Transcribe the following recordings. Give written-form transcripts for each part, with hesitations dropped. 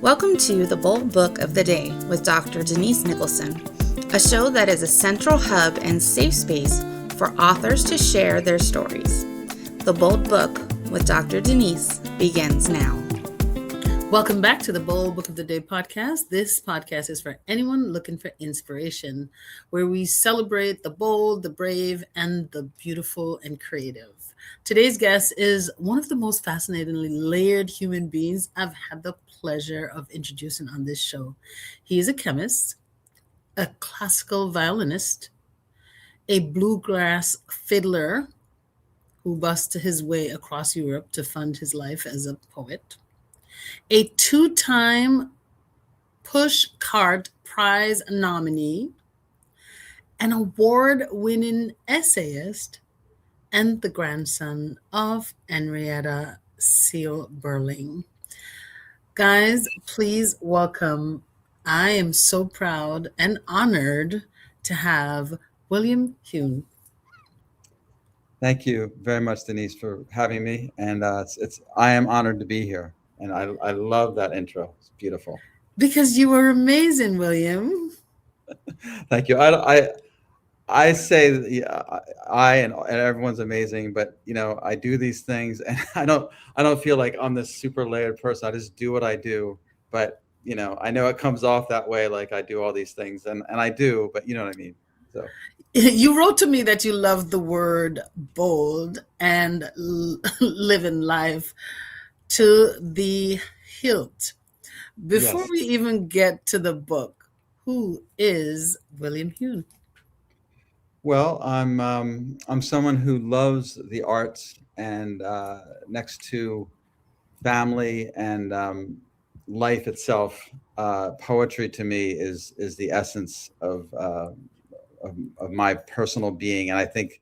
Welcome to the Bold Book of the Day with Dr. Denise Nicholson, a show that is a central hub and safe space for authors to share their stories. The Bold Book with Dr. Denise begins now. Welcome back to the Bold Book of the Day podcast. This podcast is for anyone looking for inspiration, where we celebrate the bold, the brave, and the beautiful and creative. Today's guest is one of the most fascinatingly layered human beings I've had the pleasure of introducing on this show. He is a chemist, a classical violinist, a bluegrass fiddler who bussed his way across Europe to fund his life as a poet, a two-time Pushcart Prize nominee, an award-winning essayist, and the grandson of Henrietta Seal Burling. Guys, please welcome. I am so proud and honored to have William Huhn. Thank you very much, Denise, for having me. And I am honored to be here. And I love that intro. It's beautiful. Because you were amazing, William. Thank you. I say that, yeah, and everyone's amazing, but I do these things, and I don't feel like I'm this super layered person. I just do what I do, but I know it comes off that way, like I do all these things, and I do, but you know what I mean. So you wrote to me that you love the word bold and living life to the hilt. Before yes. we even get to the book, who is William Huhn? Well, I'm someone who loves the arts, and next to family and life itself, poetry to me is the essence of my personal being, and I think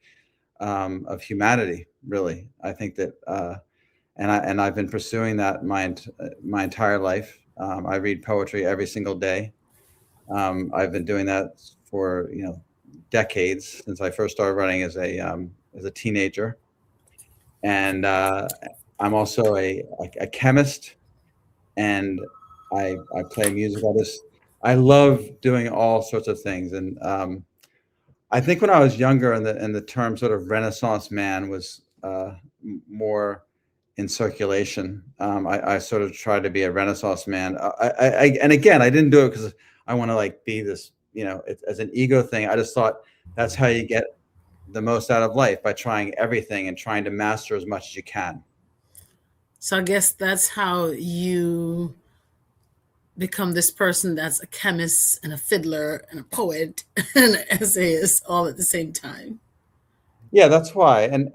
of humanity. Really, I think that, and I've been pursuing that my entire life. I read poetry every single day. I've been doing that for decades, since I first started writing as a teenager, and I'm also a chemist, and I play music. I love doing all sorts of things, and I think when I was younger, and the term sort of Renaissance man was more in circulation. I sort of tried to be a Renaissance man. And again, I didn't do it because I want to be this, as an ego thing. I just thought that's how you get the most out of life, by trying everything and trying to master as much as you can. So I guess that's how you become this person that's a chemist and a fiddler and a poet and an essayist all at the same time. Yeah, that's why. And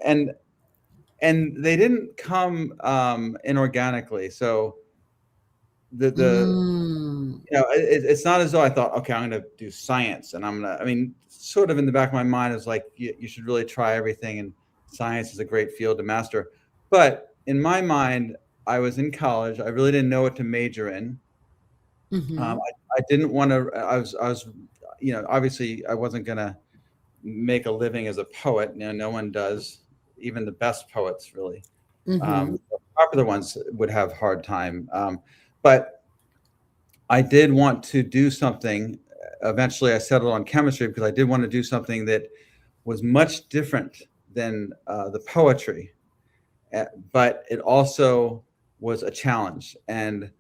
they didn't come inorganically. So it's not as though I thought, okay, I'm going to do science, and sort of in the back of my mind is like, you should really try everything, and science is a great field to master. But in my mind, I was in college. I really didn't know what to major in. Mm-hmm. I didn't want to. I was, obviously, I wasn't going to make a living as a poet. No one does. Even the best poets, really. Mm-hmm. Popular ones would have a hard time. But I did want to do something. Eventually, I settled on chemistry because I did want to do something that was much different than the poetry, but it also was a challenge. And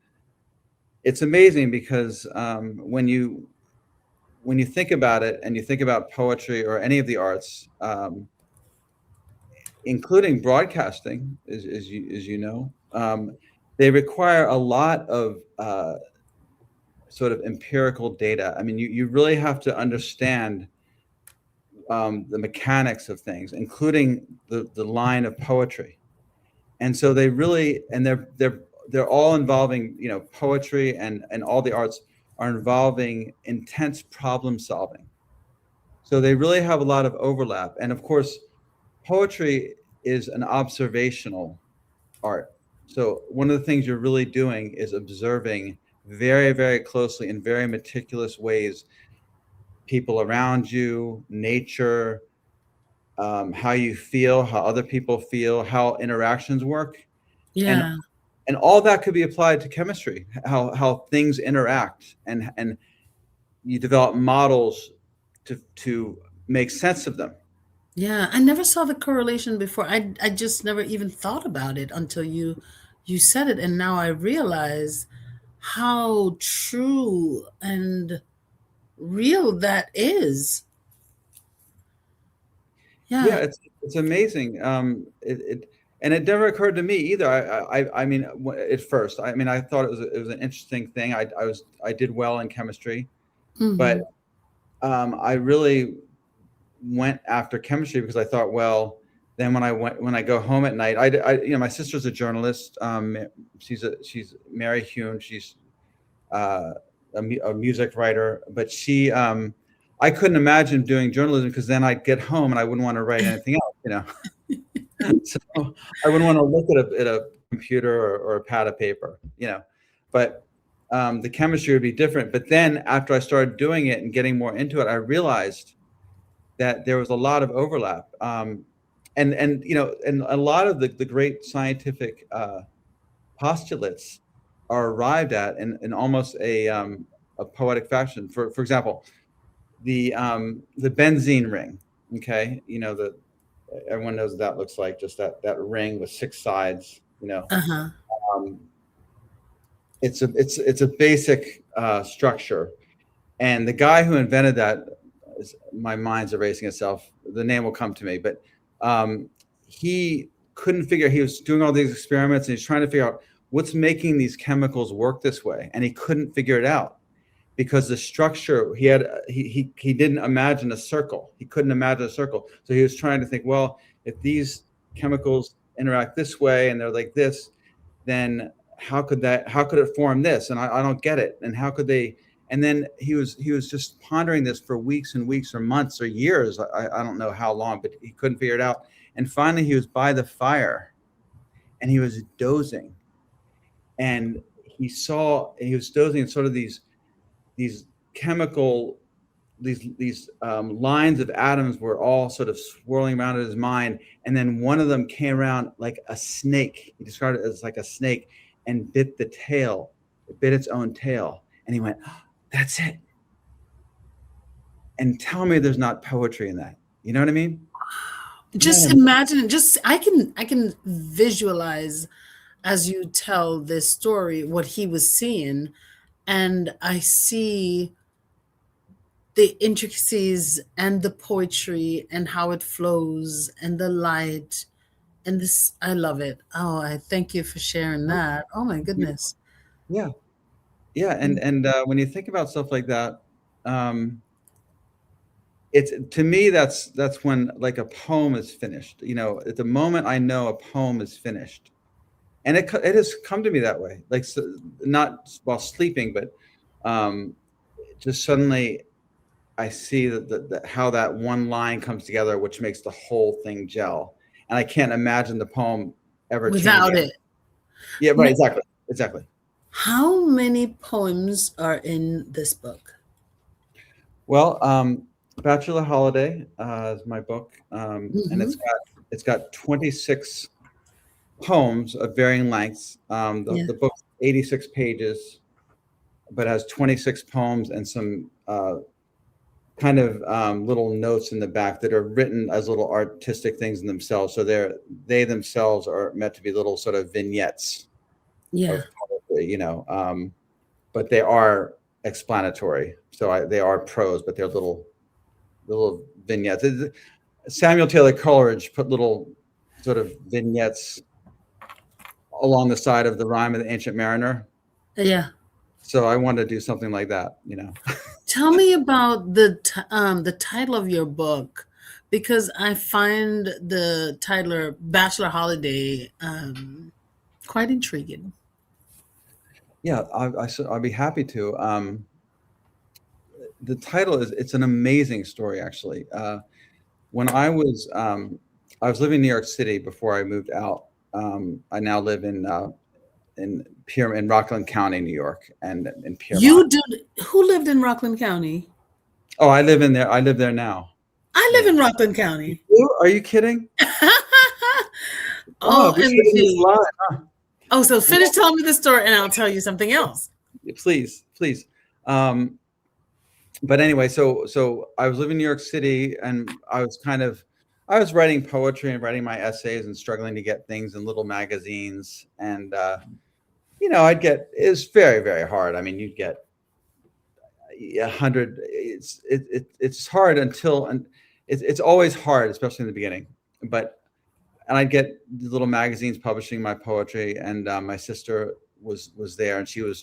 it's amazing because when you think about it, and you think about poetry or any of the arts, including broadcasting, as you know, they require a lot of sort of empirical data. I mean, you really have to understand the mechanics of things, including the line of poetry. And so they're all involving, poetry and all the arts are involving intense problem solving. So they really have a lot of overlap. And of course, poetry is an observational art. So one of the things you're really doing is observing very, very closely, in very meticulous ways, people around you, nature, how you feel, how other people feel, how interactions work. Yeah. and all that could be applied to chemistry, how things interact, and you develop models to make sense of them. Yeah, I never saw the correlation before. I just never even thought about it until you said it, and now I realize how true and real that is. Yeah, Yeah. it's amazing. And it never occurred to me either. I mean, at first, I mean, I thought it was an interesting thing. I did well in chemistry, but Hmm. I really went after chemistry because I thought, well, then when I go home at night, my sister's a journalist. She's Mary Huhn. She's a music writer, but I couldn't imagine doing journalism because then I'd get home and I wouldn't want to write anything else. So I wouldn't want to look at a computer or a pad of paper. But the chemistry would be different. But then after I started doing it and getting more into it, I realized that there was a lot of overlap. And a lot of the great scientific postulates are arrived at in almost a poetic fashion. For example, the benzene ring. Okay, everyone knows what that looks like. Just that ring with 6 sides. Uh-huh. Um, it's a basic structure, and the guy who invented that, my mind's erasing itself. The name will come to me, but he couldn't figure. He was doing all these experiments, and he's trying to figure out what's making these chemicals work this way, and he couldn't figure it out because the structure he didn't imagine a circle. He couldn't imagine a circle, so he was trying to think, well, if these chemicals interact this way and they're like this, then how could it form this? And I don't get it. And how could they? And then he was just pondering this for weeks and weeks or months or years. I don't know how long, but he couldn't figure it out. And finally he was by the fire and he was dozing, and he was dozing in sort of these chemical, these lines of atoms were all sort of swirling around in his mind. And then one of them came around like a snake. He described it as like a snake and bit the tail. It bit its own tail. And he went, oh, that's it. And tell me there's not poetry in that. You know what I mean? Just imagine, I can visualize as you tell this story what he was seeing, and I see the intricacies and the poetry and how it flows and the light and this. I love it. Oh, I thank you for sharing that. Oh my goodness. Yeah. Yeah. And when you think about stuff like that, it's, to me, that's when like a poem is finished. At the moment I know a poem is finished, and it has come to me that way, like, so, not while sleeping, but just suddenly I see how that one line comes together, which makes the whole thing gel, and I can't imagine the poem ever Without changing. it. Yeah, right. Exactly. How many poems are in this book? Well, Bachelor Holiday is my book, and it's got 26 poems of varying lengths. The book's 86 pages, but has 26 poems and some kind of little notes in the back that are written as little artistic things in themselves. So they themselves are meant to be little sort of vignettes. Yeah. Of poetry, but they are explanatory. So they are prose, but they're little vignettes. Samuel Taylor Coleridge put little sort of vignettes along the side of the Rime of the Ancient Mariner. Yeah. So I wanted to do something like that, Tell me about the title of your book, because I find the title Bachelor Holiday quite intriguing. Yeah, I'd be happy to. The title it's an amazing story, actually. When I was living in New York City before I moved out. I now live in Rockland County, New York, and in Piermont. You did. Who lived in Rockland County? Oh, I live there. I live there now. I live in Rockland County. Are you kidding? Oh, we should have been live, huh? Oh, so finish telling me the story, and I'll tell you something else. Please, please. Um, but anyway, so I was living in New York City, and I was writing poetry and writing my essays and struggling to get things in little magazines. And it's very, very hard. I mean, you'd get 100. It's hard and it's always hard, especially in the beginning. And I'd get little magazines publishing my poetry, and my sister was there, and she was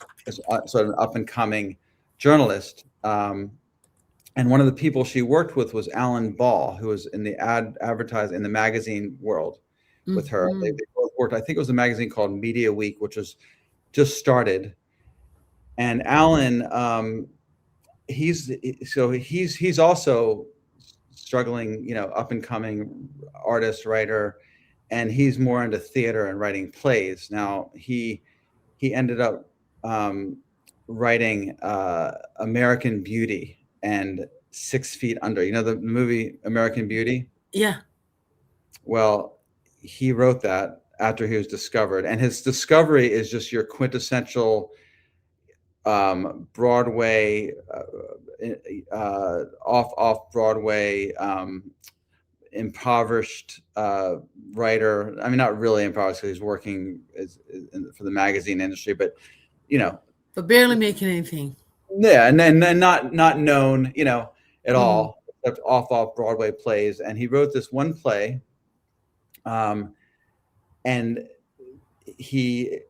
sort of an up and coming journalist. And one of the people she worked with was Alan Ball, who was in the advertising in the magazine world with her. They both worked. I think it was a magazine called Media Week, which was just started. And Alan, he's also struggling, up and coming artist, writer, and he's more into theater and writing plays. Now he ended up writing American Beauty and 6 Feet Under. You know the movie American Beauty? Yeah. Well, he wrote that after he was discovered, and his discovery is just your quintessential Broadway, off Broadway, impoverished writer. I mean, not really impoverished because he's working for the magazine industry, but but barely making anything. Yeah, and then not known, at all, except off Broadway plays. And he wrote this one play, and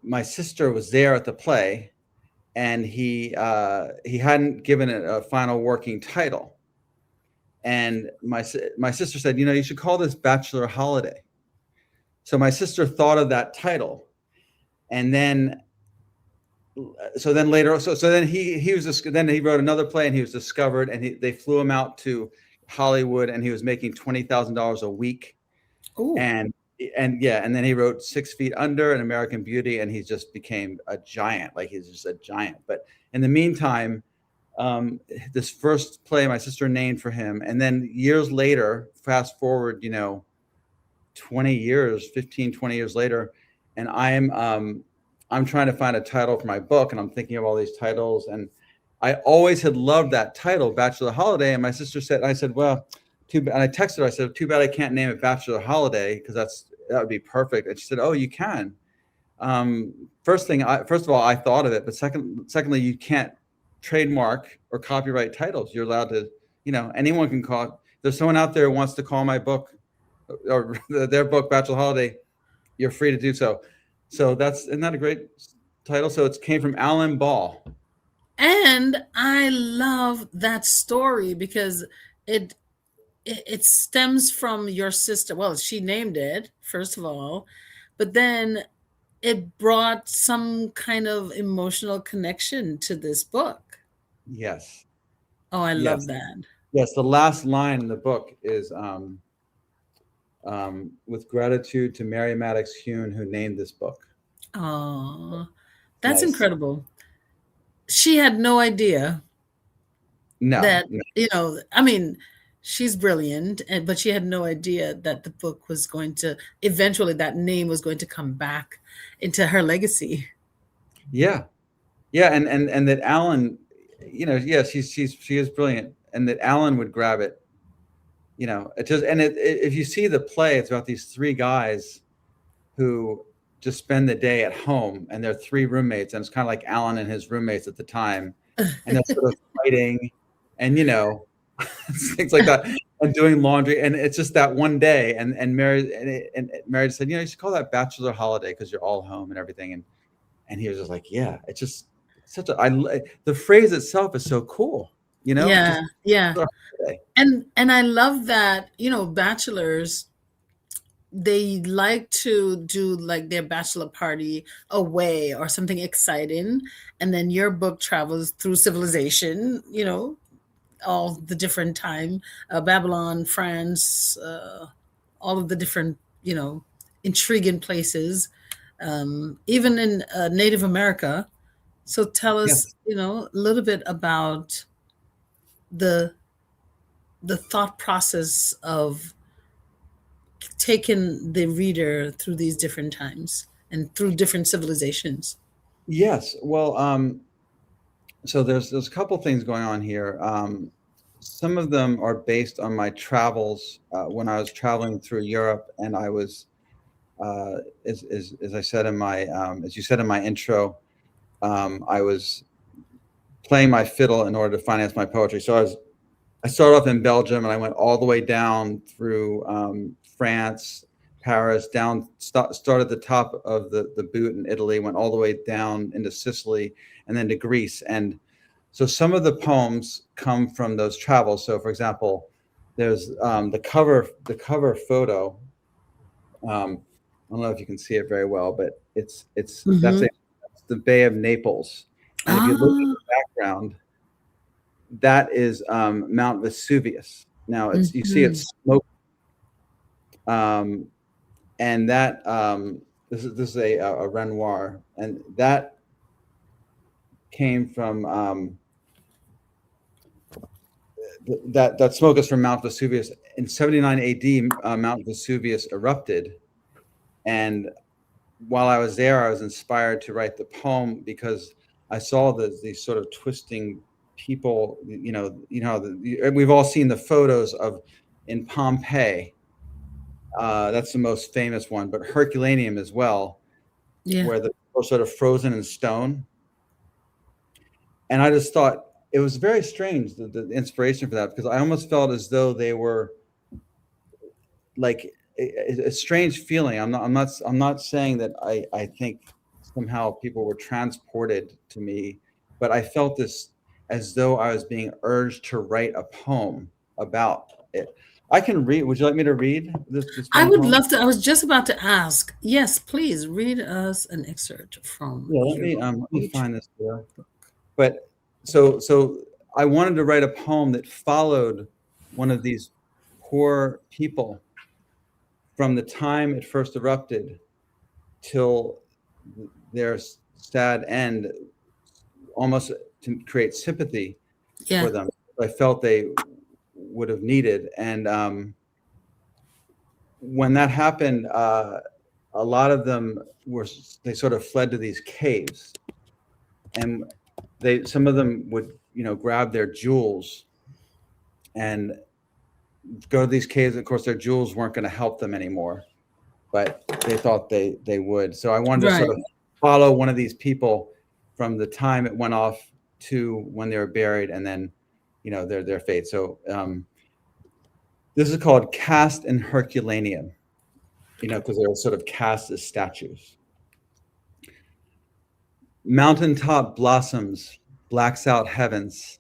my sister was there at the play, and he hadn't given it a final working title. And my sister said, you should call this Bachelor Holiday. So my sister thought of that title, and then. So then later, then he wrote another play, and he was discovered, and they flew him out to Hollywood, and he was making $20,000 a week. Ooh. And then he wrote 6 Feet Under and American Beauty, and he just became a giant. Like, he's just a giant. But in the meantime, this first play my sister named for him, and then years later, fast forward, 20 years, 15, 20 years later, and I'm trying to find a title for my book, and I'm thinking of all these titles, and I always had loved that title, Bachelor Holiday. And my sister said, I said, well, too bad. And I texted her, I said, too bad I can't name it Bachelor Holiday, because that would be perfect. And she said, oh, you can. First of all, I thought of it, but secondly, you can't trademark or copyright titles. You're allowed to, anyone can call. There's someone out there who wants to call my book or their book Bachelor Holiday, you're free to do so. So isn't that a great title? So it came from Alan Ball. And I love that story because it stems from your sister. Well, she named it, first of all, but then it brought some kind of emotional connection to this book. Yes. Oh, I love that. Yes, the last line in the book is with gratitude to Mary Maddox Huhn, who named this book. Oh, that's nice. Incredible. She had no idea that, I mean, she's brilliant, but she had no idea that the book was going to, eventually that name was going to come back into her legacy. Yeah. Yeah. And that Alan, she is brilliant, and that Alan would grab it. If you see the play, it's about these 3 guys who just spend the day at home, and they're 3 roommates, and it's kind of like Alan and his roommates at the time, and they're sort of fighting, and things like that, and doing laundry, and it's just that one day, and Mary said, you should call that Bachelor Holiday because you're all home and everything, and he was just like, yeah, it's just the phrase itself is so cool, Yeah. And I love that, bachelors, they like to do like their bachelor party away or something exciting. And then your book travels through civilization, all the different time, Babylon, France, all of the different, intriguing places, even in Native America. So tell us, a little bit about the thought process of taking the reader through these different times. and through different civilizations. Yes. Well, so there's a couple things going on here. Some of them are based on my travels when I was traveling through Europe, and I was, as I said in my, as you said in my intro, I was playing my fiddle in order to finance my poetry. So I started off in Belgium, and I went all the way down through France, Paris, started at the top of the boot in Italy, went all the way down into Sicily, and then to Greece. And so some of the poems come from those travels. So, for example, there's the cover photo. I don't know if you can see it very well, but that's the Bay of Naples. And if you look at Ah, the background, that is Mount Vesuvius. Now you see mhm. it's smoke, and that this is a Renoir, and that came from that smoke is from Mount Vesuvius. In 79 A.D., Mount Vesuvius erupted, and while I was there, I was inspired to write the poem because I saw these sort of twisting people. We've all seen the photos of in Pompeii. That's the most famous one, but Herculaneum as well, Yeah. where the people are sort of frozen in stone. And I just thought it was very strange, the inspiration for that, because I almost felt as though they were like a strange feeling. I'm not saying that I think somehow people were transported to me, but I felt this as though I was being urged to write a poem about it. I can read. Would you like me to read this I one would poem? love to. I was just about to ask. Yes, please read us an excerpt from Yeah, your let me poetry find this here. book. But so I wanted to write a poem that followed one of these poor people from the time it first erupted till their sad end, almost to create sympathy Yeah. for them. I felt they would have needed. And when that happened, a lot of them they sort of fled to these caves, and some of them would grab their jewels and go to these caves. Of course, their jewels weren't going to help them anymore, but they thought they would. So I wanted to sort Right. of follow one of these people from the time it went off to when they were buried, and then their fate. So this is called cast in Herculaneum, because they were sort of cast as statues. Mountaintop blossoms, blacks out heavens.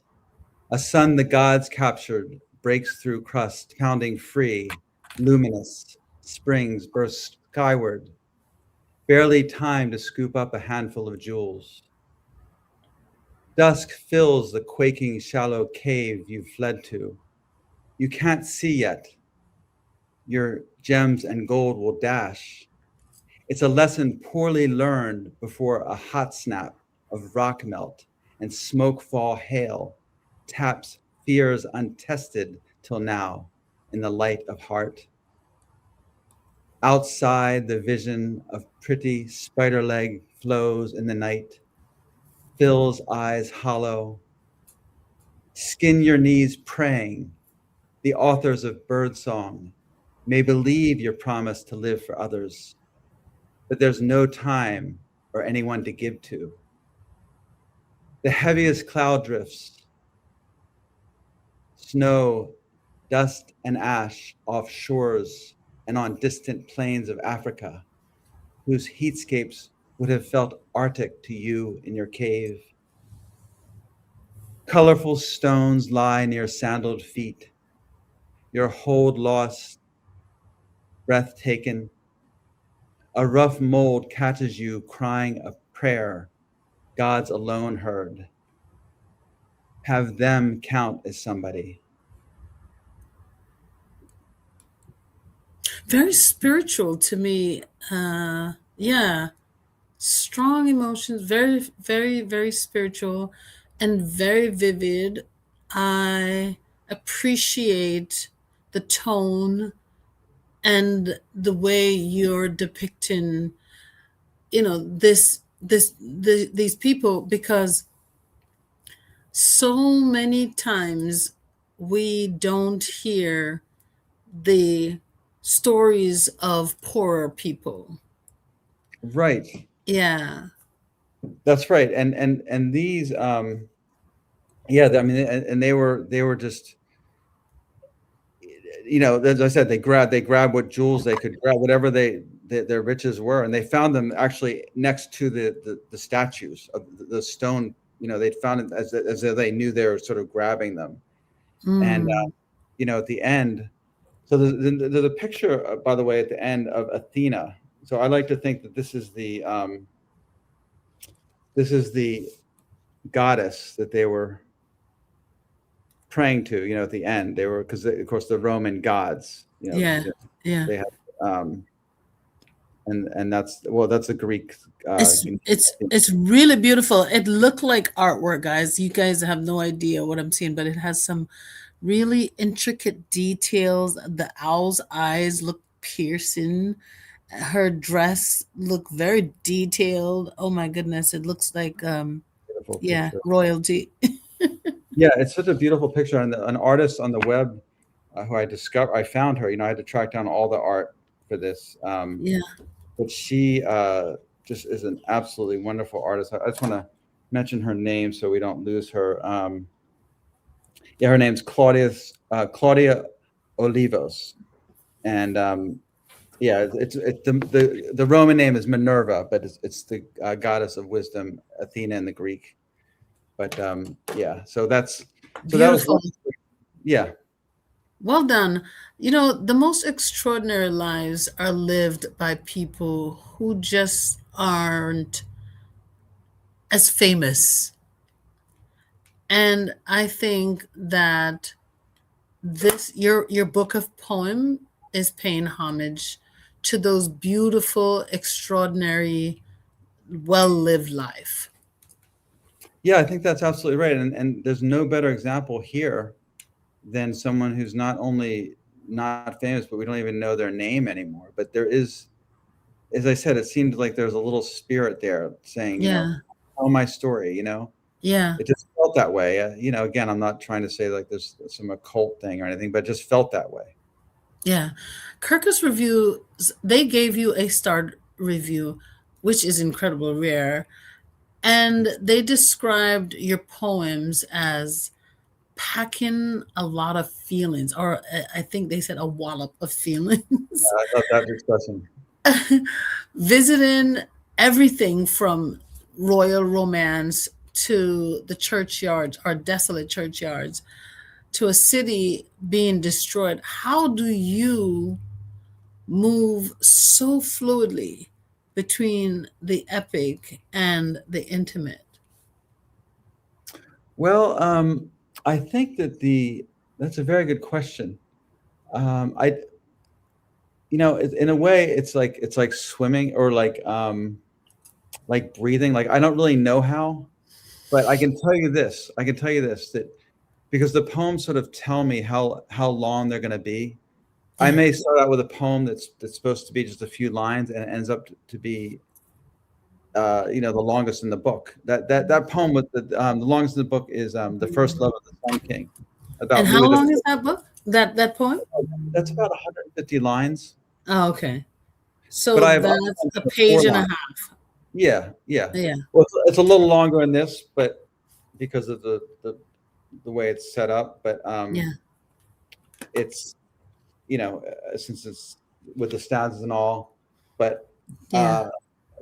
A sun the gods captured breaks through crust, pounding free, luminous. Springs burst skyward, barely time to scoop up a handful of jewels. Dusk fills the quaking shallow cave you've fled to. You can't see yet. Your gems and gold will dash. It's a lesson poorly learned before a hot snap of rock melt and smoke fall hail taps fears untested till now in the light of heart. Outside, the vision of pretty spider leg flows in the night, fills eyes hollow. Skin your knees praying. The authors of Birdsong may believe your promise to live for others, but there's no time or anyone to give to. The heaviest cloud drifts, snow, dust, and ash off shores and on distant plains of Africa, whose heatscapes would have felt arctic to you in your cave. Colorful stones lie near sandaled feet, your hold lost, breath taken. A rough mold catches you crying a prayer God's alone heard. Have them count as somebody. Very spiritual to me. Yeah. Strong emotions, very, very, very spiritual and very vivid. I appreciate the tone and the way you're depicting these people, because so many times we don't hear the stories of poorer people. Right. Yeah. That's right. And these yeah, I mean, and they were just, as I said, they grabbed what jewels they could grab, whatever their riches were, and they found them actually next to the statues of the stone. They'd found it as if they knew they were sort of grabbing them. And Mm. at the end, so there's a picture, by the way, at the end of Athena. So I like to think that this is the goddess that they were praying to. At the end, they were, because of course the Roman gods. Yeah. Yeah. They had, um, and that's a Greek. It's really beautiful. It looked like artwork, guys. You guys have no idea what I'm seeing, but it has some really intricate details. The owl's eyes look piercing. Her dress look very detailed. Oh my goodness, it looks like Beautiful yeah, picture. royalty. Yeah, it's such a beautiful picture, and an artist on the web, who I found her. I had to track down all the art for this. Yeah. But she just is an absolutely wonderful artist. I just want to mention her name so we don't lose her. Yeah, her name's Claudia Olivos, and yeah, it's the Roman name is Minerva, but it's the goddess of wisdom, Athena in the Greek. But yeah, so that was Beautiful. one. Yeah. Well done. The most extraordinary lives are lived by people who just aren't as famous. And I think that your book of poem is paying homage to those beautiful, extraordinary, well-lived life. Yeah, I think that's absolutely right. And there's no better example here than someone who's not only not famous, but we don't even know their name anymore. But there is, as I said, it seemed like there's a little spirit there saying, Yeah. tell my story. Yeah. It just felt that way. Again, I'm not trying to say like there's some occult thing or anything, but it just felt that way. Yeah. Kirkus Reviews, they gave you a star review, which is incredible rare. And they described your poems as packing a lot of feelings, or I think they said a wallop of feelings. I love that expression. Visiting everything from royal romance to the churchyards or desolate churchyards to a city being destroyed. How do you move so fluidly between the epic and the intimate? Well, I think that's a very good question. I, in a way, it's like swimming, or like breathing. Like I don't really know how, but I can tell you this. That because the poems sort of tell me how long they're going to be. I Yeah. may start out with a poem that's supposed to be just a few lines, and it ends up to be the longest in the book. That poem with the longest in the book is the First Love of the Sun King, And about how Louis the. long is that book? That poem? That's about 150 lines. Oh, okay. But So I have other that's ones a that are page four and a lines. half. Yeah, yeah. Yeah. Well, it's a little longer in this, but because of the way it's set up. But Yeah. it's since it's with the stanzas and all. But Yeah.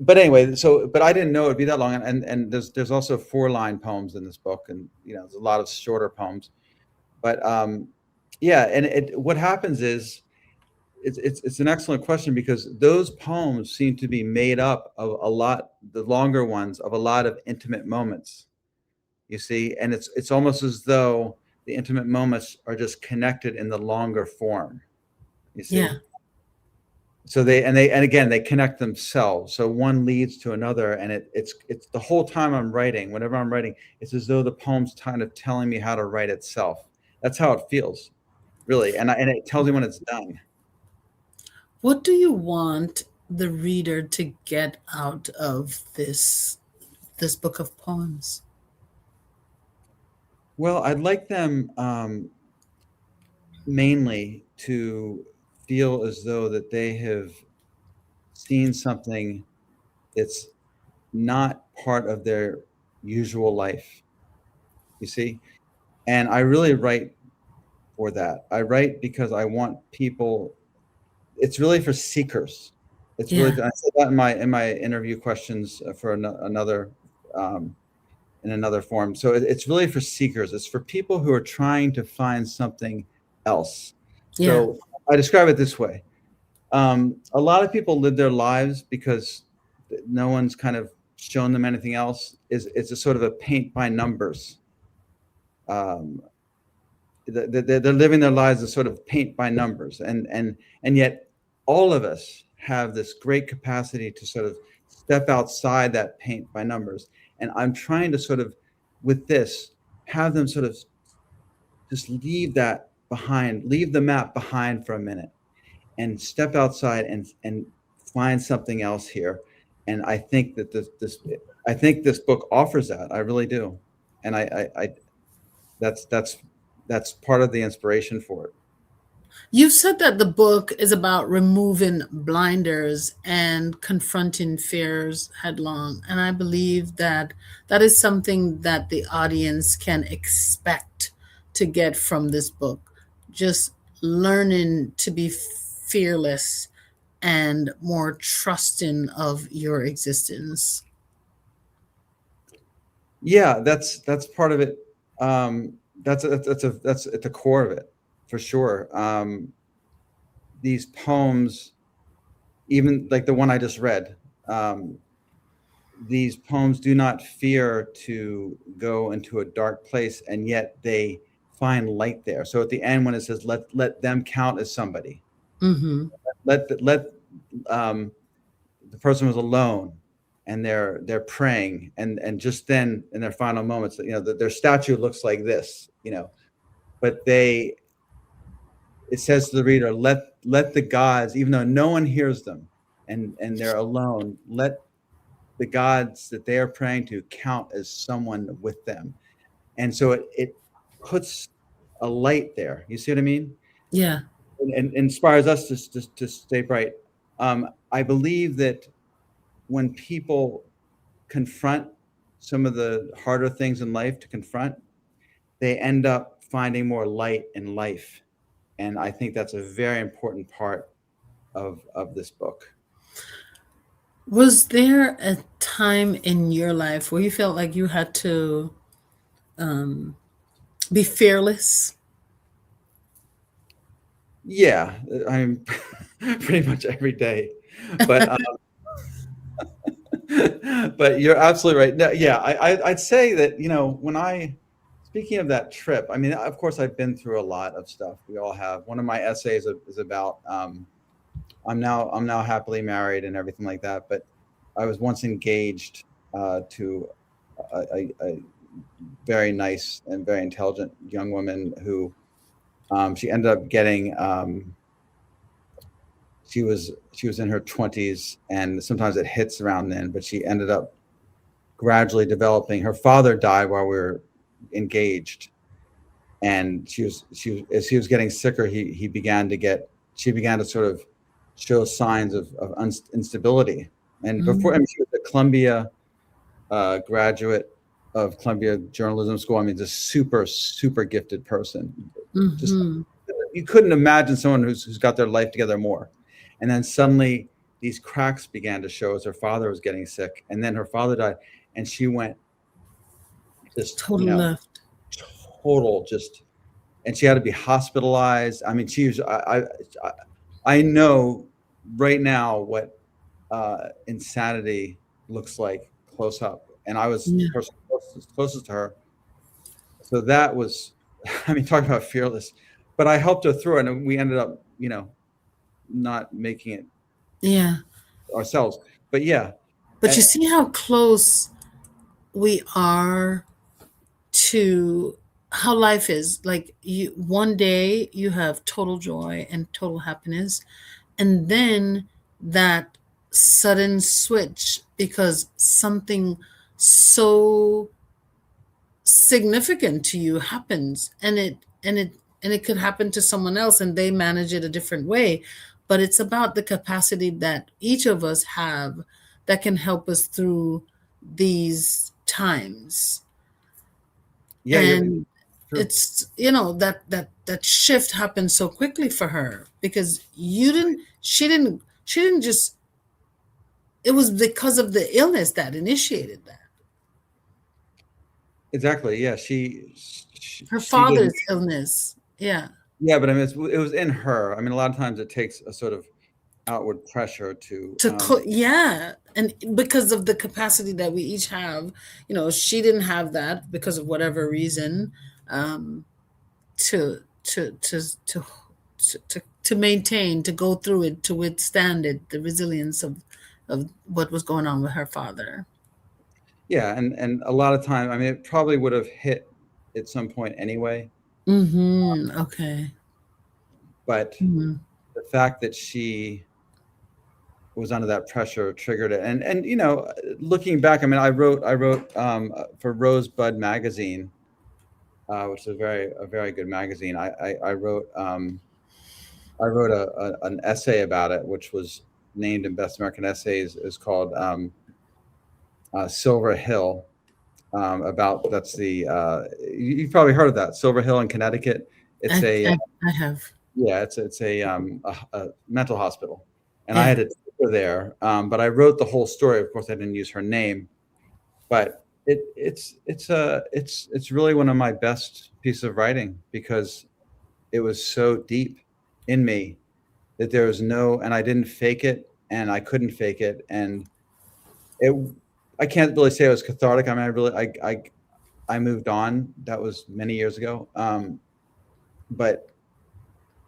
anyway, but I didn't know it'd be that long. And there's also 4-line poems in this book, and there's a lot of shorter poems. But yeah, and what happens is it's an excellent question, because those poems seem to be made up of the longer ones, of a lot of intimate moments. You see, and it's almost as though the intimate moments are just connected in the longer form. You see. Yeah. So they connect themselves. So one leads to another, and it's the whole time whenever I'm writing, it's as though the poem's kind of telling me how to write itself. That's how it feels, really, and it tells me when it's done. What do you want the reader to get out of this book of poems? Well, I'd like them mainly to feel as though that they have seen something that's not part of their usual life, you see? And I really write for that. I write because I want people, it's really for seekers. It's really, Yeah. I said that in my interview questions for another, um, in another form. So it's really for seekers. It's for people who are trying to find something else. Yeah. So I describe it this way. A lot of people live their lives because no one's kind of shown them anything else. It's a sort of a paint by numbers. Um, they're living their lives as sort of paint by numbers, and yet all of us have this great capacity to sort of step outside that paint by numbers. And I'm trying to sort of, with this, have them sort of just leave that behind, leave the map behind for a minute and step outside and find something else here. And I think that I think this book offers that. I really do. And I that's that's part of the inspiration for it. You've said that the book is about removing blinders and confronting fears headlong. And I believe that that is something that the audience can expect to get from this book. Just learning to be fearless and more trusting of your existence. Yeah, that's part of it. That's at the core of it, for sure. These poems, even like the one I just read, um, these poems do not fear to go into a dark place, and yet they find light there. So at the end, when it says let them count as somebody, Mm-hmm. let um, the person was alone and they're praying, and just then in their final moments, their statue looks like this, but it says to the reader, let the gods, even though no one hears them, and they're alone, let the gods that they are praying to count as someone with them. And so it puts a light there. You see what I mean? Yeah. And inspires us to stay bright. I believe that when people confront some of the harder things in life to confront, they end up finding more light in life. And I think that's a very important part of this book. Was there a time in your life where you felt like you had to um, be fearless? Yeah, I'm pretty much every day, but but you're absolutely right. No, yeah, I'd say that, when speaking of that trip, I mean, of course, I've been through a lot of stuff. We all have. One of my essays is about, I'm now happily married and everything like that. But I was once engaged to a very nice and very intelligent young woman who, she ended up getting, she was in her 20s, and sometimes it hits around then, but she ended up gradually developing. Her father died while we were engaged, and as he was getting sicker, she began to sort of show signs of instability. And before, I Mm, mean, she was a Columbia graduate of Columbia Journalism School. I mean, just super gifted person. Just, mhm. you couldn't imagine someone who's got their life together more. And then suddenly these cracks began to show as her father was getting sick, and then her father died, and she went just, Total left. total, just, and she had to be hospitalized. I mean, she was, I know right now what insanity looks like close up, and I was the Yeah. person closest to her. So that was, I mean, talking about fearless, but I helped her through it, and we ended up, not making it Yeah. ourselves. But yeah, But uh, you see how close we are to how life is. Like you one day you have total joy and total happiness, and then that sudden switch because something so significant to you happens, and it could happen to someone else and they manage it a different way, but it's about the capacity that each of us have that can help us through these times. Yeah, you're And true. it's, that shift happened so quickly for her because she didn't just, it was because of the illness that initiated that. Exactly. Yeah, Her she didn't. father's illness. Yeah. Yeah, but I mean, it was in her. I mean, a lot of times it takes a sort of outward pressure to. Yeah, and because of the capacity that we each have, she didn't have that because of whatever reason, um to to to to to maintain, to go through it, to withstand it, the resilience of what was going on with her father. Yeah, and a lot of time, I mean, it probably would have hit at some point anyway, Mm-hmm. Okay. but Mm-hmm. the fact that she was under that pressure triggered it. And looking back, I mean, I wrote for Rosebud magazine, which is a very good magazine. I wrote an essay about it, which was named in Best American Essays. Is called Silver Hill. About that's the you've probably heard of that, Silver Hill in Connecticut. It's I, a I I have. yeah, it's a mental hospital, and I Yeah. had a teacher there. But I wrote the whole story. Of course, I didn't use her name, but it's really one of my best pieces of writing because it was so deep in me that there was no, and I didn't fake it, and I couldn't fake it, and it. I can't really say it was cathartic. I mean, I moved on. That was many years ago. But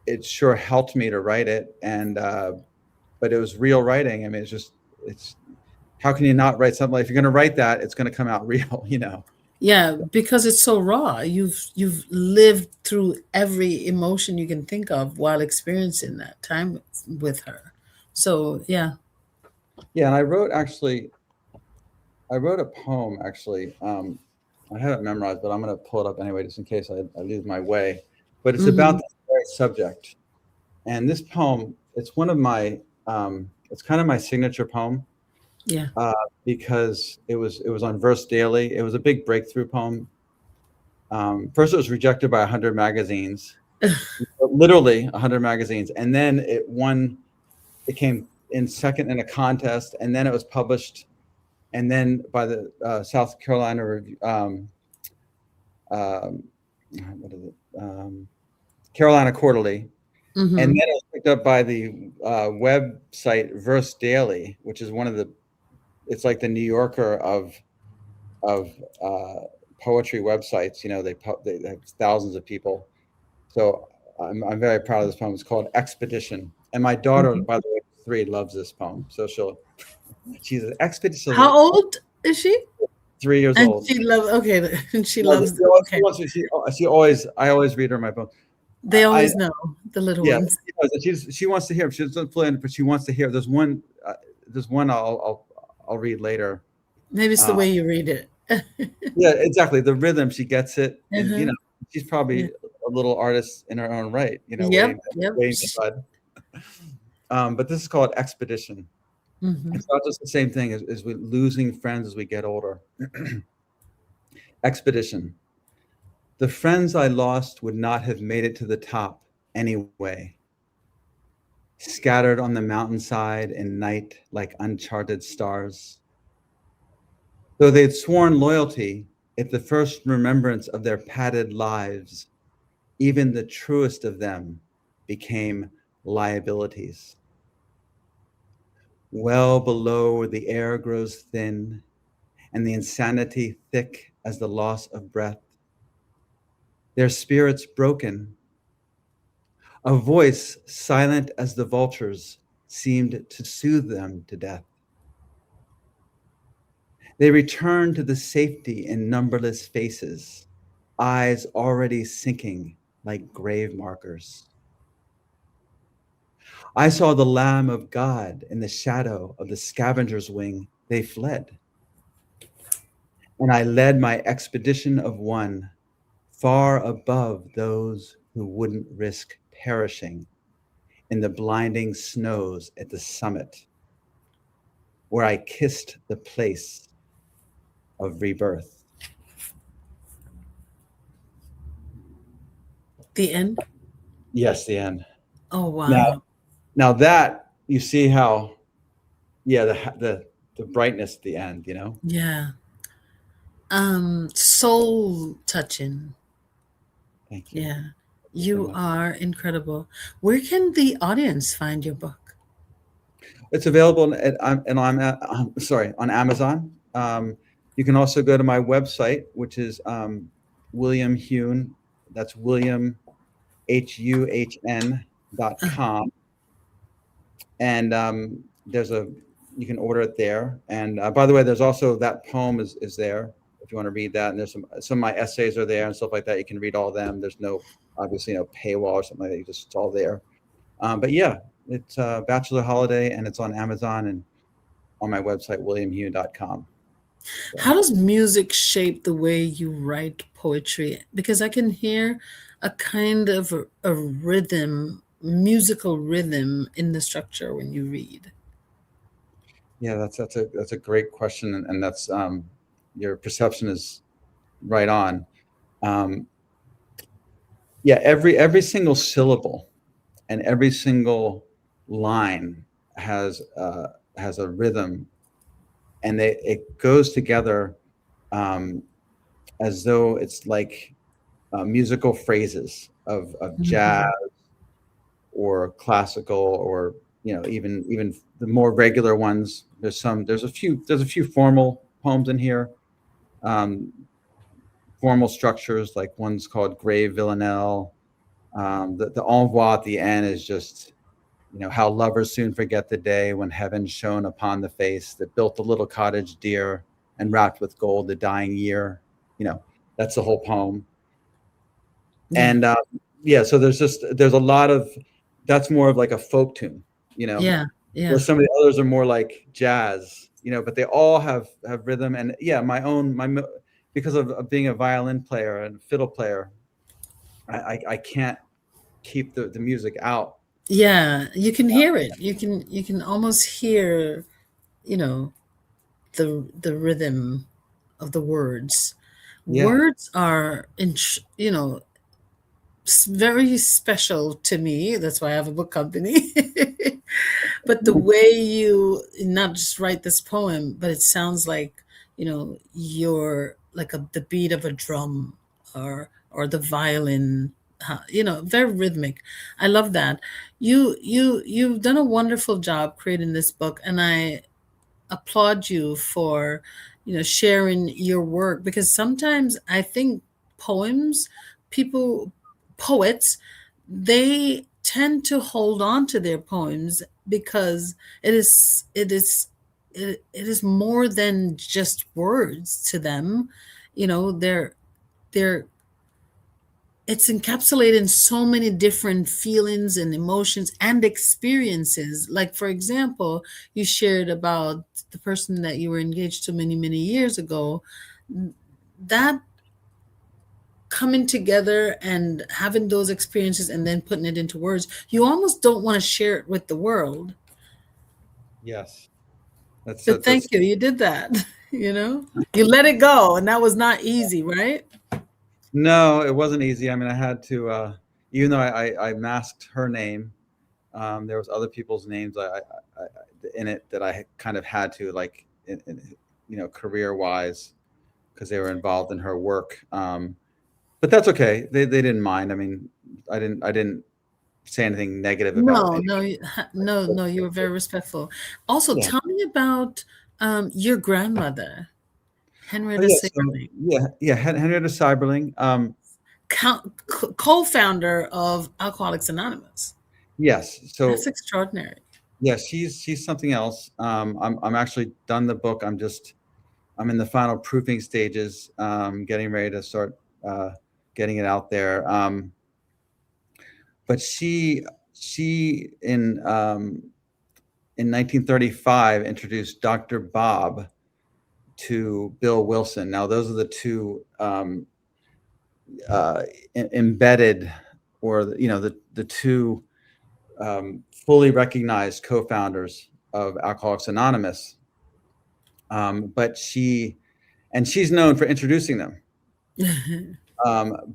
it sure helped me to write it, and but it was real writing. I mean, it's how can you not write something like, if you're going to write that, it's going to come out real. Yeah, because it's so raw. You've lived through every emotion you can think of while experiencing that time with her. So yeah. Yeah, and I wrote a poem actually. I have it memorized, but I'm going to pull it up anyway, just in case I lose my way. But it's about Hmm. this very subject. And this poem, it's kind of my signature poem, Yeah. uh, because it was on Verse Daily. It was a big breakthrough poem. First, it was rejected by 100 magazines, literally 100 magazines, and then it won. It came in second in a contest, and then it was published, and then by the South Carolina um, what is it? Carolina Quarterly, and then Hmm. it was picked up by the website Verse Daily, which is one of the. It's like the New Yorker of uh, poetry websites. They have thousands of people. So I'm very proud of this poem. It's called Expedition, and my daughter, Hmm. by the way, 3, loves this poem. So she's an expedition. How old is she? 3 years And old. she loves, okay, and she No, loves, she okay. wants to, she always I always read her my poem. They I always know, the little Yeah, ones. she knows, and she wants to hear 'em. She doesn't fluent, but she wants to hear. There's one I'll read later. Maybe it's the Uh, way you read it. yeah, exactly. The rhythm, she gets it, and Uh-huh. she's Yeah. probably a little artist in her own right. Yep. Waiting Yep. waiting to bud. But this is called Expedition. Hmm. It's not just the same thing as with losing friends as we get older. Expedition. The friends I lost would not have made it to the top anyway, scattered on the mountainside in night like uncharted stars. Though they'd sworn loyalty, at the first remembrance of their padded lives, even the truest of them became liabilities. Well below where the air grows thin and the insanity thick as the loss of breath, their spirits broken, a voice silent as the vulture's seemed to soothe them to death. They returned to the safety in numberless faces, eyes already sinking like grave markers. I saw the Lamb of God in the shadow of the scavenger's wing. They fled. And I led my expedition of one far above those who wouldn't risk perishing in the blinding snows at the summit, where I kissed the place of rebirth. The end? Yes, the end. Oh, wow. Now that you see how, yeah, the brightness at the end, you know. Yeah. Soul touching. Thank you. Yeah. Thank you so You much. are incredible. Where can the audience find your book? It's available on Amazon. You can also go to my website, which is William Huhn. That's William HUHN.com, and you can order it there. And by the way, there's also that poem is there if you want to read that. And there's some of my essays are there and stuff like that. You can read all of them. There's obviously no paywall or something like that. It's all there. But yeah, it's Bachelor Holiday, and it's on Amazon and on my website, williamhuhn.com. How does music shape the way you write poetry? Because I can hear a kind of a rhythm, musical rhythm in the structure when you read. Yeah, that's a great question, and that's your perception is right on. Yeah, every single syllable and every single line has a rhythm, and it goes together as though it's like musical phrases of jazz Mhm. or classical, or even the more regular ones. There's a few formal poems in here, um, formal structures, like one's called Grave Villanelle. The envoi at the end is just, how lovers soon forget the day when heaven shone upon the face that built the little cottage dear and wrapped with gold the dying year. You know, that's the whole poem. Yeah. And yeah, so there's a lot of, that's more of like a folk tune, Yeah. where Yeah. some of the others are more like jazz, but they all have rhythm. And yeah, because of being a violin player and fiddle player, I can't keep the music out. Yeah. You can hear it. You can almost hear, you know, the rhythm of the words. Yeah. Words are very special to me. That's why I have a book company. But the way you not just write this poem, but it sounds like, you're like the beat of a drum, or the violin, very rhythmic. I love that. You've done a wonderful job creating this book, and I applaud you for sharing your work, because sometimes I think poems people poets, they tend to hold on to their poems because it is more than just words to them. They're it's encapsulated in so many different feelings and emotions and experiences. Like, for example, you shared about the person that you were engaged to many, many years ago. That coming together and having those experiences and then putting it into words, you almost don't want to share it with the world. Yes. But That's thank you. You did that. You let it go. And that was not easy, right? No, it wasn't easy. I mean, I had to, even though I masked her name, there was other people's names in it that I kind of had to, like, career wise, because they were involved in her work. But that's okay. They didn't mind. I mean, I didn't say anything negative about No, any. no, no, no. You were very respectful. Also, Yeah. tell me about your grandmother, Oh Henrietta yeah. So Sickerly, yeah, Henrietta Seiberling. co-founder of Alcoholics Anonymous. Yes. That's So extraordinary. yeah, she's something else. I'm actually done the book. I'm in the final proofing stages, getting ready to start getting it out there. But she in 1935 introduced Dr. Bob to Bill Wilson. Now, those are the two embedded, or the two fully recognized co-founders of Alcoholics Anonymous. But she's known for introducing them.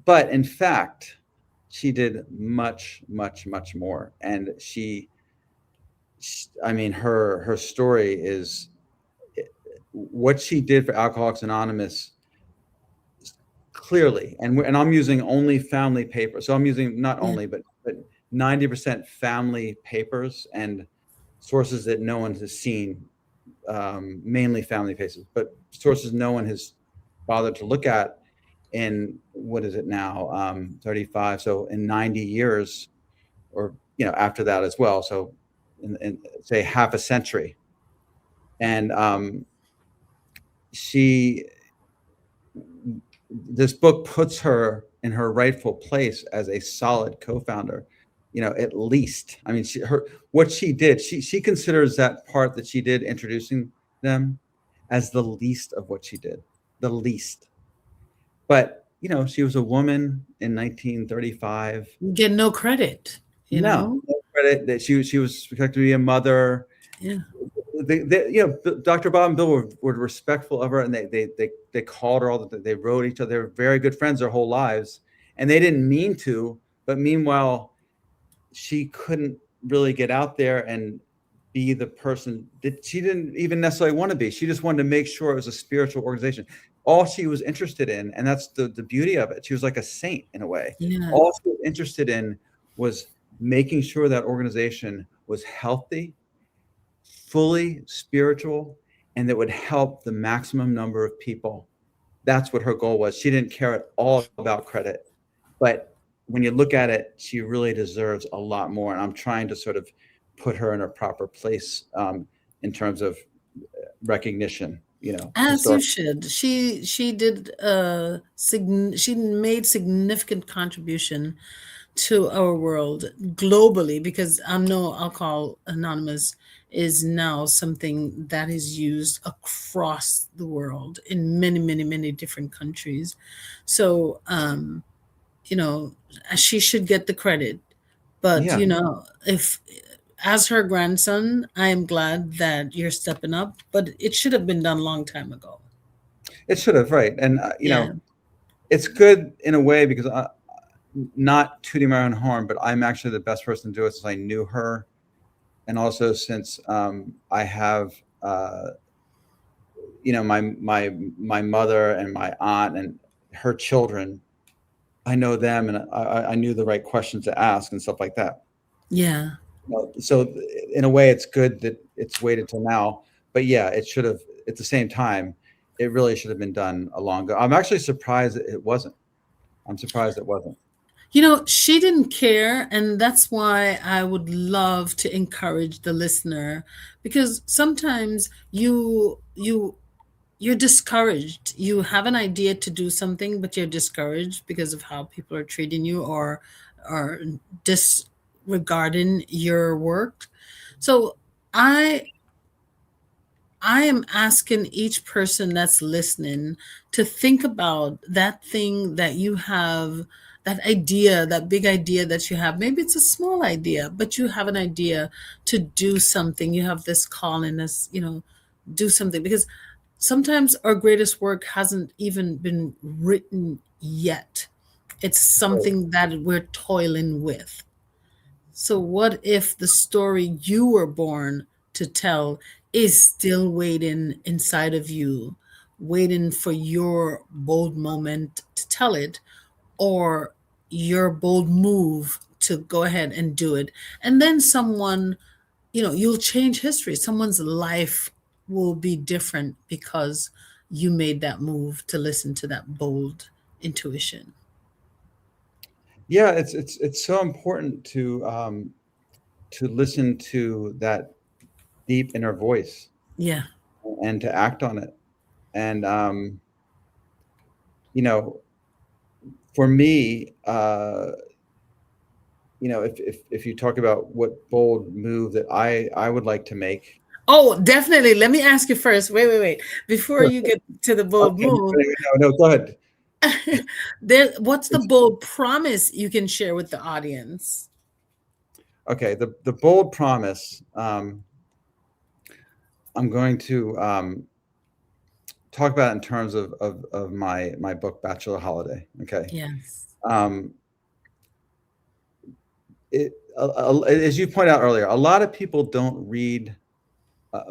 But in fact, she did much, much, much more. And I mean, her story is what she did for Alcoholics Anonymous clearly. And I'm using only family papers. So I'm using not only, but 90% family papers and sources that no one has seen, mainly family papers, but sources no one has bothered to look at in, what is it now, 35. So in 90 years, or after that as well. So in say half a century. And this book puts her in her rightful place as a solid co-founder, at least. I mean, what she did, she considers that part that she did introducing them as the least of what she did, the least. But she was a woman in 1935. You get no credit, No credit that she was expected to be a mother. Yeah. Dr. Bob and Bill were respectful of her, and they called her all the. They wrote each other. They were very good friends their whole lives, and they didn't mean to. But meanwhile, she couldn't really get out there and be the person that she didn't even necessarily want to be. She just wanted to make sure it was a spiritual organization. All she was interested in, and that's the beauty of it. She was like a saint in a way. Yeah. All she was interested in was making sure that organization was healthy, fully spiritual, and that would help the maximum number of people. That's what her goal was. She didn't care at all about credit, but when you look at it, she really deserves a lot more. And I'm trying to sort of put her in a proper place in terms of recognition. As you should. She did she made significant contribution to our world globally, because I know Alcohol Anonymous is now something that is used across the world in many, many, many different countries. So, she should get the credit. But, if as her grandson, I am glad that you're stepping up, but it should have been done a long time ago. It should have, right. And, it's good in a way, because not tooting my own horn, but I'm actually the best person to do it since I knew her. And also since I have, my mother and my aunt and her children, I know them, and I knew the right questions to ask and stuff like that. Yeah. So in a way, it's good that it's waited till now. But yeah, it should have, at the same time, it really should have been done a long ago. I'm actually surprised it wasn't. I'm surprised it wasn't. She didn't care, and that's why I would love to encourage the listener, because sometimes you're discouraged. You have an idea to do something, but you're discouraged because of how people are treating you or disregarding your work. So I am asking each person that's listening to think about that thing that you have, that idea, that big idea that you have. Maybe it's a small idea, but you have an idea to do something. You have this calling, this, do something, because sometimes our greatest work hasn't even been written yet. It's something that we're toiling with. So what if the story you were born to tell is still waiting inside of you, waiting for your bold moment to tell it, or your bold move to go ahead and do it? And then someone, you'll change history. Someone's life will be different because you made that move to listen to that bold intuition. Yeah, it's so important to listen to that deep inner voice. Yeah. And to act on it. And for me, if you talk about what bold move that I would like to make. Oh, definitely. Let me ask you first. Wait. Before you get to the bold Okay, move, no, go ahead. what's the bold promise you can share with the audience? Okay, the bold promise. I'm going to talk about it in terms of my book, Bachelor Holiday. Okay. Yes. Um, as you pointed out earlier, a lot of people don't read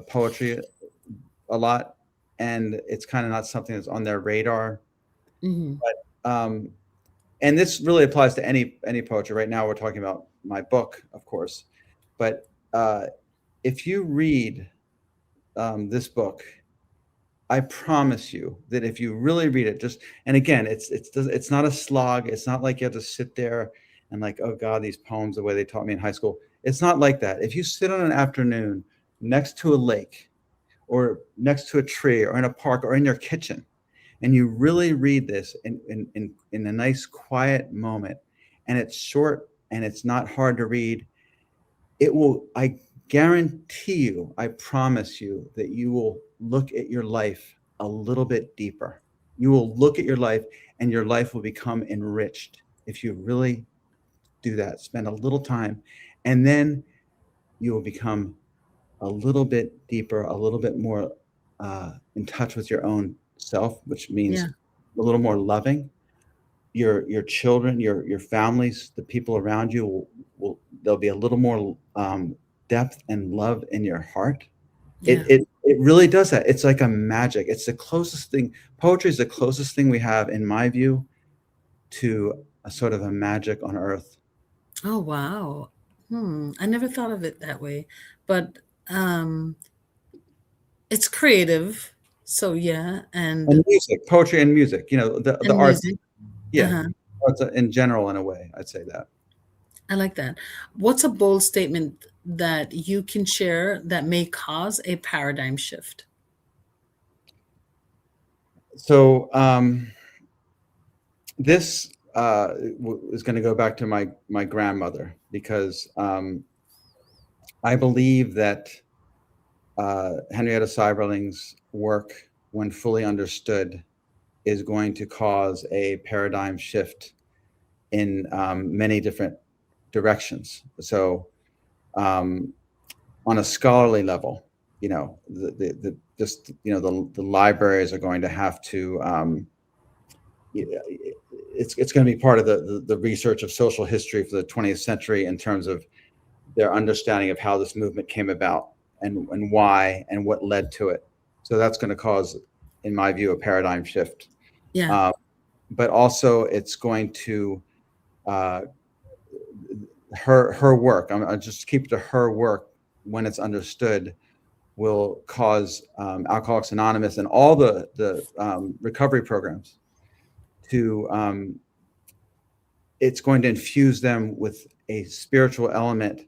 poetry a lot, and it's kind of not something that's on their radar. Hmm. But and this really applies to any poetry. Right now, we're talking about my book, of course. But if you read this book, I promise you that if you really read it, and again, it's not a slog. It's not like you have to sit there and like, oh God, these poems, the way they taught me in high school. It's not like that. If you sit on an afternoon next to a lake or next to a tree or in a park or in your kitchen, and you really read this in a nice quiet moment, and it's short and it's not hard to read, I guarantee you, I promise you that you will look at your life a little bit deeper. You will look at your life and your life will become enriched if you really do that. Spend a little time, and then you will become a little bit deeper, a little bit more in touch with your own self, which means Yeah. a little more loving. Your children, your families, the people around you will there'll be a little more depth and love in your heart. It, Yeah. it it really does that. It's like a magic. It's the closest thing. Poetry is the closest thing we have, in my view, to a sort of a magic on earth. Oh, wow. I never thought of it that way, but um, it's creative. So yeah, And music, poetry and music. The and arts. music. Yeah, Uh-huh. arts in general, in a way, I'd say that. I like that. What's a bold statement that you can share that may cause a paradigm shift? So this is going to go back to my grandmother, because I believe that Henrietta Seiberling's work, when fully understood, is going to cause a paradigm shift in many different directions. So, on a scholarly level, the just the libraries are going to have to. It's going to be part of the research of social history for the 20th century, in terms of their understanding of how this movement came about, and why and what led to it. So that's going to cause, in my view, a paradigm shift. Yeah. Uh, but also, it's going to uh, her work. I'll just keep it to her work. When it's understood, will cause Alcoholics Anonymous and all the recovery programs to. It's going to infuse them with a spiritual element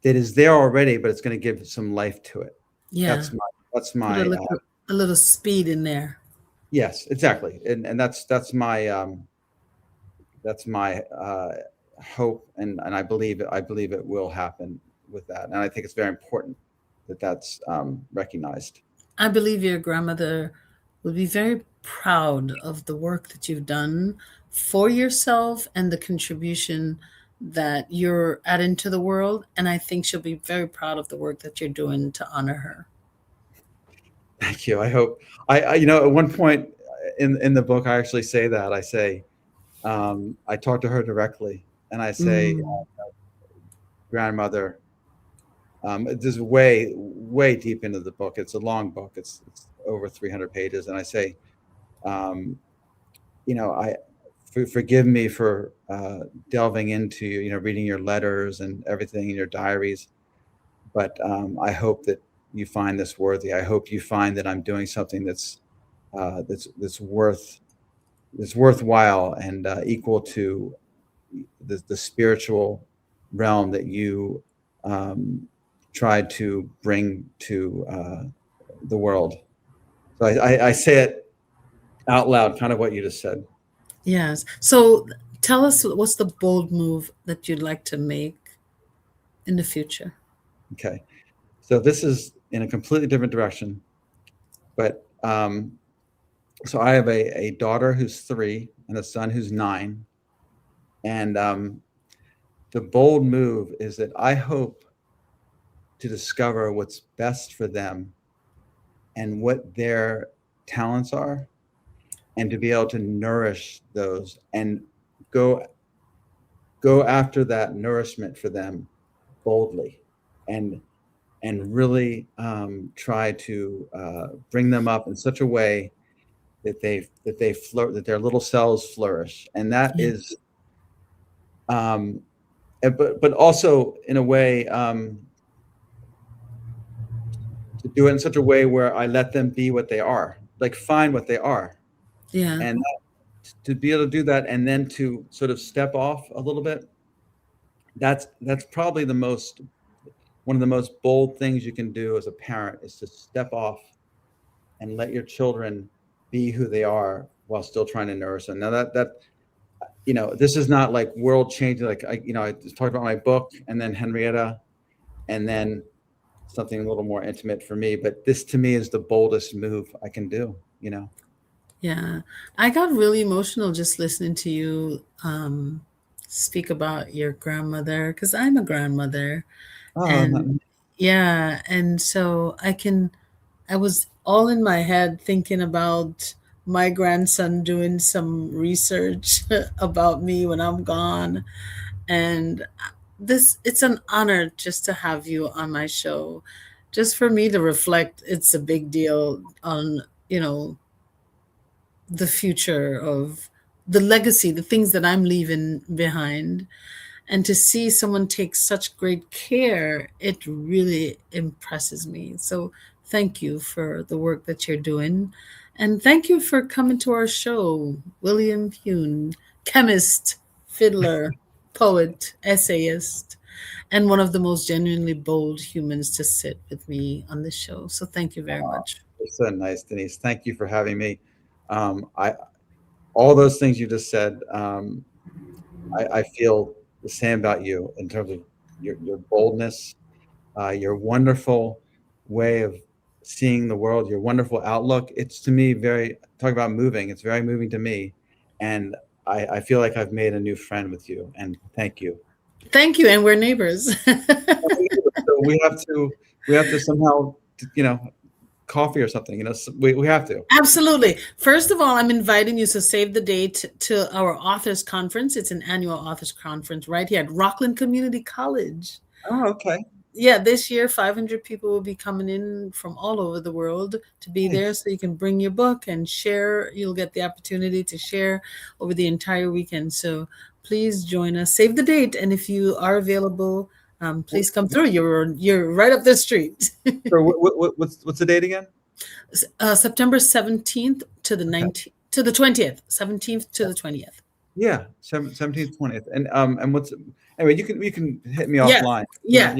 that is there already, but it's going to give some life to it. Yeah. That's my that's Put my a little speed in there. yes, exactly, and that's my hope, and I believe it will happen with that, and I think it's very important that that's recognized. I believe your grandmother would be very proud of the work that you've done for yourself and the contribution that you're adding to the world. And I think she'll be very proud of the work that you're doing to honor her. Thank you. I hope at one point in the book, I actually say that I say I talk to her directly, and I say, Mm. grandmother. This is way deep into the book. It's a long book. It's over 300 pages, and I say, um, I forgive me for delving into reading your letters and everything in your diaries, but I hope that you find this worthy. I hope you find that I'm doing something that's worthwhile and equal to the spiritual realm that you tried to bring to the world. So I say it out loud, kind of what you just said. Yes. So Tell us, what's the bold move that you'd like to make in the future? Okay. So this is in a completely different direction, but so I have a daughter who's 3 and a son who's 9, and the bold move is that I hope to discover what's best for them and what their talents are, and to be able to nourish those and go after that nourishment for them boldly, and really try to bring them up in such a way that that their little cells flourish, and that Yeah. is, but also in a way to do it in such a way where I let them be what they are, like find what they are, Yeah. and to be able to do that, and then to sort of step off a little bit. That's probably one of the most bold things you can do as a parent, is to step off and let your children be who they are while still trying to nourish them. Now that this is not like world changing. Like I talked about my book, and then Henrietta, and then something a little more intimate for me. But this to me is the boldest move I can do. Yeah. I got really emotional just listening to you speak about your grandmother, because I'm a grandmother. And Oh, yeah, and so I was all in my head thinking about my grandson doing some research about me when I'm gone. And it's an honor just to have you on my show. Just for me to reflect, it's a big deal on, the future of the legacy, the things that I'm leaving behind. And to see someone take such great care, it really impresses me. So thank you for the work that you're doing. And thank you for coming to our show, William Huhn, chemist, fiddler, poet, essayist, and one of the most genuinely bold humans to sit with me on this show. So thank you very much. it's so nice, Denise. Thank you for having me. I All those things you just said, I feel the same about you in terms of your boldness, your wonderful way of seeing the world, your wonderful outlook. It's, to me, talk about moving. It's very moving to me, and I feel like I've made a new friend with you. And thank you. Thank you. And we're neighbors. So we have to somehow, coffee or something. We have to. Absolutely. First of all, I'm inviting you to save the date to our authors conference. It's an annual authors conference right here at Rockland Community College. Oh, okay. Yeah, this year 500 people will be coming in from all over the world to be there, so you can bring your book and share. You'll get the opportunity to share over the entire weekend. So please join us. Save the date, and if you are available, please come through. You're right up the street. So what's the date again? September 17th to the 19th to the 20th. 17th to the 20th. Yeah, 17th, 20th. And what's, anyway, you can hit me offline. Yeah.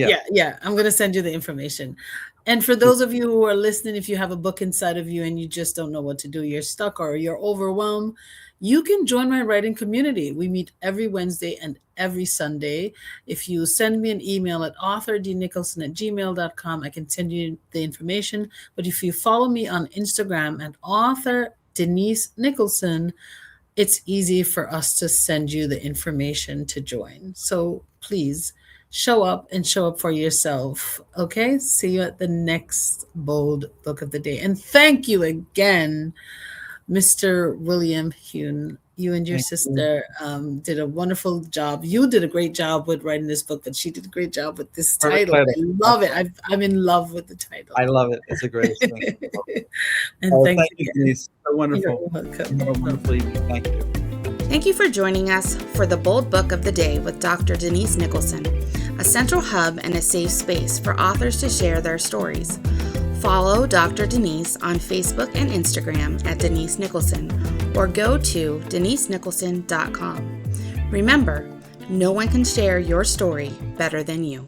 I'm going to send you the information. And for those of you who are listening, if you have a book inside of you and you just don't know what to do, you're stuck or you're overwhelmed, you can join my writing community. We meet every Wednesday and every Sunday. If you send me an email at authordnicholson@gmail.com, I can send you the information. But if you follow me on Instagram at author Denise Nicholson, it's easy for us to send you the information to join. So please show up and show up for yourself. Okay? See you at the next Bold Book of the Day. And thank you again, Mr. William Huhn. You and your sister did a wonderful job. You did a great job with writing this book, but she did a great job with this title. I love it. I'm in love with the title. I love it. It's a great thing. And thank you, Denise. So wonderful. You're welcome. Have a wonderful evening. Thank you. Thank you for joining us for the Bold Book of the Day with Dr. Denise Nicholson, a central hub and a safe space for authors to share their stories. Follow Dr. Denise on Facebook and Instagram at Denise Nicholson, or go to denisenicholson.com. Remember, no one can share your story better than you.